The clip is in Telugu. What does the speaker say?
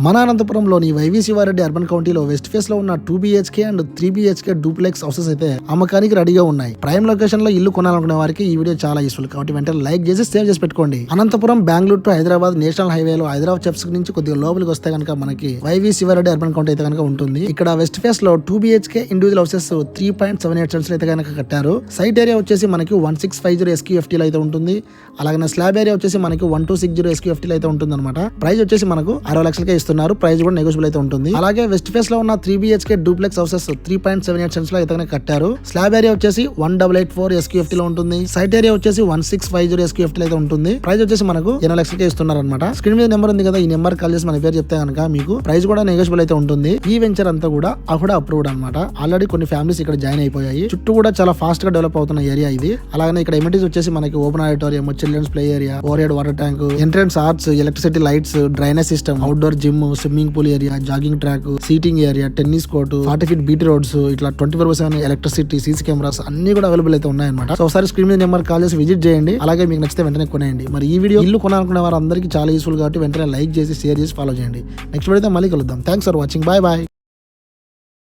మన అనంతపురంలోని వైవి శివారెడ్డి అర్బన్ కౌంటీలో వెస్ట్ ఫేస్ లో ఉన్న 2 BHK and 3 BHK duplex houses అయితే అమ్మకానికి రెడీగా ఉన్నాయి. ప్రైమ్ లొకేషన్ లో ఇల్లు కొనాలనుకునే వారికి ఈ వీడియో చాలా యూస్ఫుల్ కాబట్టి వెంటనే లైక్ చేసి సేవ్ చేసి పెట్టుకోండి. అనంతపురం బెంగళూరు టు హైదరాబాద్ నేషనల్ హైవేలో హైదరాబాద్ చెప్స్ నుంచి కొద్దిగా లోపలికి వస్తే కనుక మనకి వైవి శివారెడ్డి అర్బన్ కౌంటీ అయితే కనుక ఉంటుంది. ఇక్కడ వెస్ట్ ఫేస్ లో 2 BHK ఇండివిజువల్ హౌసెస్ 3.78 సెంట్స్ అయితే కనుక కట్టారు. సైట్ ఏరియా వచ్చేసి మనకి 1650 SQFT లో అయితే ఉంటుంది. అలాగే స్లాబ్ ఏరియా వచ్చేసి మనకి 1260 SQFT లో అయితే ఉంటుంది అనమాట. ప్రైస్ వచ్చేసి మనకు 60 లక్షలకే ఇస్తున్నారు. ప్రైస్ కూడా నెగోషియబుల్ అయితే ఉంటుంది. అలాగే వెస్ట్ ఫేస్ లో ఉన్న 3 BHK డూప్లెక్స్ హౌసెస్ 3.78 సెంట్స్ లో అయితే కట్టారు. స్లాబ్ ఏరియా వచ్చేసి 1884 SQFT లో ఉంటుంది. సైట్ ఏరియా వచ్చేసి 1650 SQFT లో అయితే ఉంటుంది. ప్రైస్ వచ్చేసి మనకు 80 లక్షలకే ఇస్తున్నారు అనమాట. స్క్రీన్ మీద నెంబర్ ఉంది కదా, ఈ నెంబర్ కాల్ చేసి మన పేరు చెప్తే కనుక మీకు ప్రైస్ కూడా నెగోషియబుల్ అయితే ఉంటుంది. ఈ వెంచర్ అంతా కూడా అప్రూవ్డ్ అనమాట. ఆల్రెడీ కొన్ని ఫ్యామిలీస్ ఇక్కడ జాయిన్ అయిపోయాయి. చుట్టూ కూడా చాలా ఫాస్ట్ గా డెవలప్ అవుతున్న ఏరియా ఇది. అలాగే ఇక్కడ ఎమ్యూనిటీస్ వచ్చేసి మనకి open auditorium, children's play area, overhead water tank, entrance arts, electricity lights, drainage system, outdoor gym, swimming pool area, jogging track, seating area, tennis court, 40 feet BT roads, ఇట్లా 24/7 ఎలక్ట్రిసిటీ, సీసీ కెమెరాస్ అన్ని కూడా అవైలబుల్ అయితే ఉన్నాయన్నమాట. సో ఒకసారి స్క్రీన్ మీద నెంబర్ కాల్ చేసి విజిట్ చేయండి. అలాగే మీకు నచ్చితే వెంటనే కొనేయండి. మరి ఈ వీడియో ఇల్లు కొనాలనుకునే వారు అందరికీ చాలా యూస్ఫుల్ కాబట్టి వెంటనే లైక్ చేసి షేర్ చేసి ఫాలో చేయండి. నెక్స్ట్ వీడియోతో మళ్ళీ కలుద్దాం. Thanks for watching. Bye bye.